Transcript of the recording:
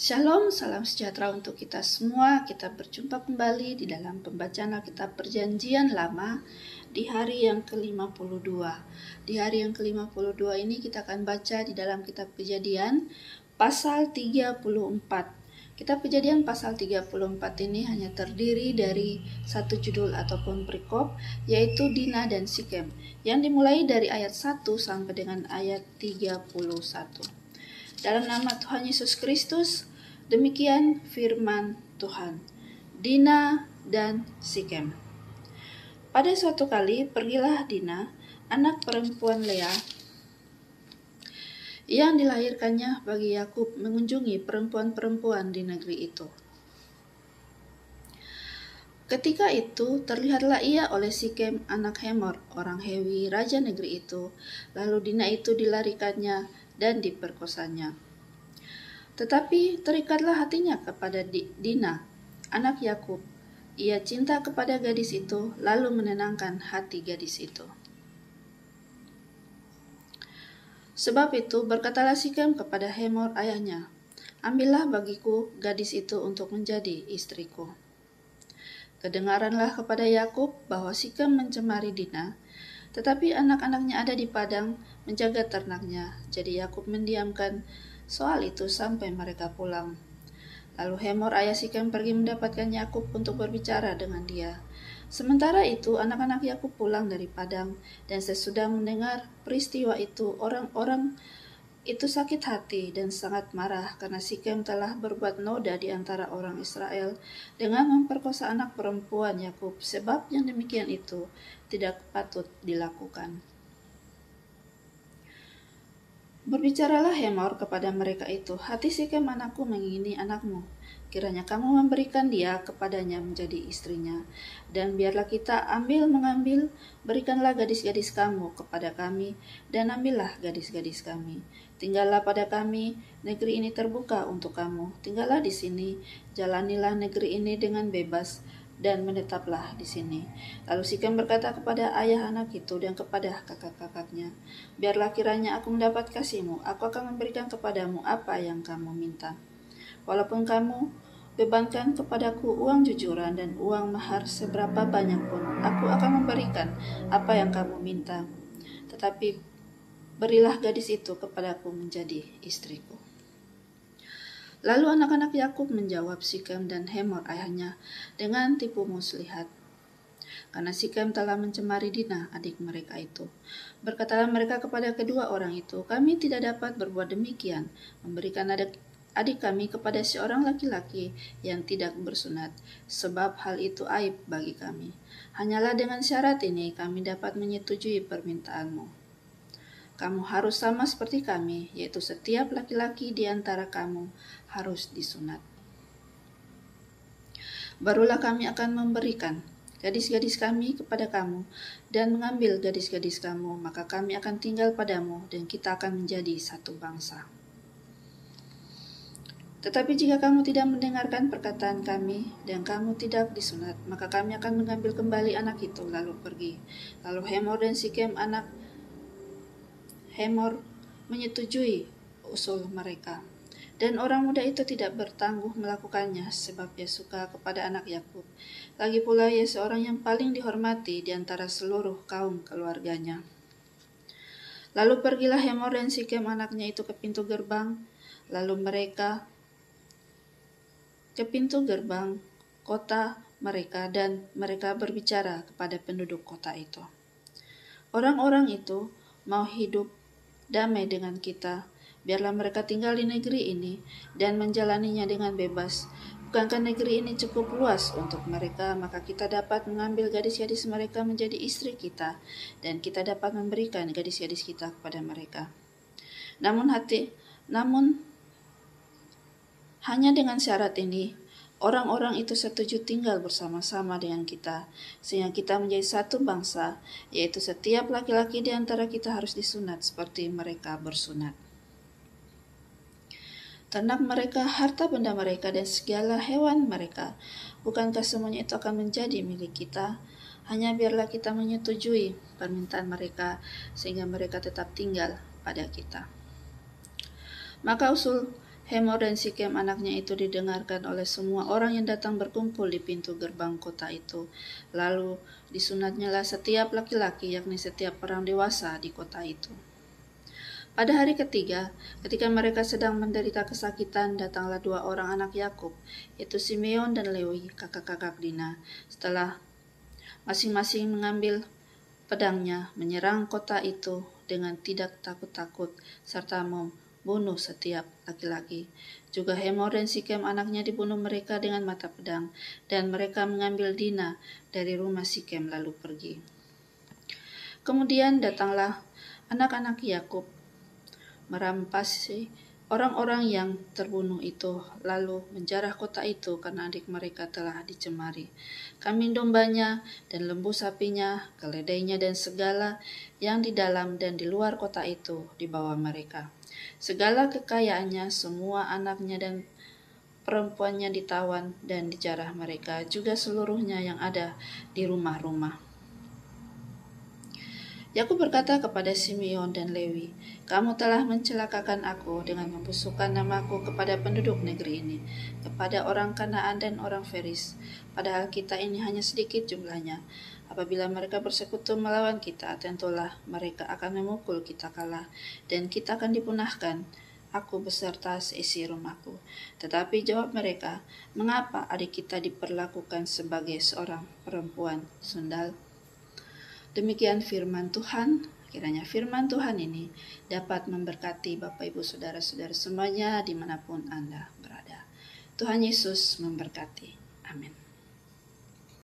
Shalom, salam sejahtera untuk kita semua. Kita berjumpa kembali di dalam pembacaan Alkitab Perjanjian Lama di hari yang ke-52. Di hari yang ke-52 ini kita akan baca di dalam kitab Kejadian pasal 34. Kitab Kejadian pasal 34 ini hanya terdiri dari satu judul ataupun perikop, yaitu Dina dan Sikem, yang dimulai dari ayat 1 sampai dengan ayat 31. Dalam nama Tuhan Yesus Kristus, demikian firman Tuhan. Dina dan Sikem. Pada suatu kali pergilah Dina, anak perempuan Lea, yang dilahirkannya bagi Yakub, mengunjungi perempuan-perempuan di negeri itu. Ketika itu terlihatlah ia oleh Sikem anak Hemor, orang Hewi, raja negeri itu. Lalu Dina itu dilarikannya dan diperkosanya. Tetapi terikatlah hatinya kepada Dina, anak Yakub. Ia cinta kepada gadis itu, lalu menenangkan hati gadis itu. Sebab itu berkatalah Sikem kepada Hemor ayahnya, "Ambillah bagiku gadis itu untuk menjadi istriku." Kedengaranlah kepada Yakub bahwa Sikem mencemari Dina, tetapi anak-anaknya ada di padang menjaga ternaknya. Jadi Yakub mendiamkan soal itu sampai mereka pulang. Lalu Hemor ayah Sikem pergi mendapatkan Yakub untuk berbicara dengan dia. Sementara itu anak-anak Yakub pulang dari padang, dan sesudah mendengar peristiwa itu, orang-orang itu sakit hati dan sangat marah karena Sikem telah berbuat noda di antara orang Israel dengan memperkosa anak perempuan Yakub, sebab yang demikian itu tidak patut dilakukan. Berbicaralah Hemor kepada mereka itu, "Hati Sikem anakku mengingini anakmu. Kiranya kamu memberikan dia kepadanya menjadi istrinya. Dan biarlah kita mengambil, berikanlah gadis-gadis kamu kepada kami, dan ambillah gadis-gadis kami. Tinggallah pada kami, negeri ini terbuka untuk kamu. Tinggallah di sini, jalanilah negeri ini dengan bebas, dan menetaplah di sini." Lalu Sikem berkata kepada ayah anak itu dan kepada kakak-kakaknya, "Biarlah kiranya aku mendapat kasihmu, aku akan memberikan kepadamu apa yang kamu minta. Walaupun kamu bebankan kepadaku uang jujuran dan uang mahar seberapa banyak pun, aku akan memberikan apa yang kamu minta. Tetapi berilah gadis itu kepadaku menjadi istriku." Lalu anak-anak Yakub menjawab Sikem dan Hemor ayahnya dengan tipu muslihat, karena Sikem telah mencemari Dina, adik mereka itu. Berkatalah mereka kepada kedua orang itu, "Kami tidak dapat berbuat demikian, memberikan adik kami kepada seorang laki-laki yang tidak bersunat, sebab hal itu aib bagi kami. Hanyalah dengan syarat ini kami dapat menyetujui permintaanmu. Kamu harus sama seperti kami, yaitu setiap laki-laki di antara kamu harus disunat. Barulah kami akan memberikan gadis-gadis kami kepada kamu dan mengambil gadis-gadis kamu, maka kami akan tinggal padamu dan kita akan menjadi satu bangsa. Tetapi jika kamu tidak mendengarkan perkataan kami dan kamu tidak disunat, maka kami akan mengambil kembali anak itu lalu pergi." Lalu Hemor dan Sikem anak Hemor menyetujui usul mereka. Dan orang muda itu tidak bertangguh melakukannya, sebab ia suka kepada anak Yakub. Lagi pula ia seorang yang paling dihormati di antara seluruh kaum keluarganya. Lalu pergilah Hemor dan Sikem anaknya itu ke pintu gerbang, lalu mereka ke pintu gerbang kota mereka, dan mereka berbicara kepada penduduk kota itu, "Orang-orang itu mau hidup damai dengan kita. Biarlah mereka tinggal di negeri ini dan menjalaninya dengan bebas. Bukankah negeri ini cukup luas untuk mereka? Maka kita dapat mengambil gadis-gadis mereka menjadi istri kita, dan kita dapat memberikan gadis-gadis kita kepada mereka. Namun hanya dengan syarat ini, orang-orang itu setuju tinggal bersama-sama dengan kita, sehingga kita menjadi satu bangsa, yaitu setiap laki-laki di antara kita harus disunat seperti mereka bersunat. Ternak mereka, harta benda mereka, dan segala hewan mereka, bukankah semuanya itu akan menjadi milik kita? Hanya biarlah kita menyetujui permintaan mereka, sehingga mereka tetap tinggal pada kita." Maka usul Hemor dan Sikem anaknya itu didengarkan oleh semua orang yang datang berkumpul di pintu gerbang kota itu. Lalu disunatnyalah setiap laki-laki, yakni setiap orang dewasa di kota itu. Pada hari ketiga, ketika mereka sedang menderita kesakitan, datanglah 2 orang anak Yakub, yaitu Simeon dan Lewi, kakak-kakak Dina. Setelah masing-masing mengambil pedangnya, menyerang kota itu dengan tidak takut-takut, serta membunuh setiap laki-laki. Juga Hemor dan Sikem anaknya dibunuh mereka dengan mata pedang, dan mereka mengambil Dina dari rumah Sikem lalu pergi. Kemudian datanglah anak-anak Yakub merampasi orang-orang yang terbunuh itu, lalu menjarah kota itu karena adik mereka telah dicemari. Kambing dombanya dan lembu sapinya, keledainya dan segala yang di dalam dan di luar kota itu dibawa mereka. Segala kekayaannya, semua anaknya dan perempuannya ditawan dan dijarah mereka, juga seluruhnya yang ada di rumah-rumah. Yakub berkata kepada Simeon dan Lewi, "Kamu telah mencelakakan aku dengan membusukkan namaku kepada penduduk negeri ini, kepada orang Kanaan dan orang Feris. Padahal kita ini hanya sedikit jumlahnya. Apabila mereka bersekutu melawan kita, tentulah mereka akan memukul kita kalah, dan kita akan dipunahkan, aku beserta seisi rumahku." Tetapi jawab mereka, "Mengapa adik kita diperlakukan sebagai seorang perempuan sundal?" Demikian firman Tuhan. Kiranya firman Tuhan ini dapat memberkati Bapak Ibu Saudara-saudara semuanya dimanapun Anda berada. Tuhan Yesus memberkati. Amin.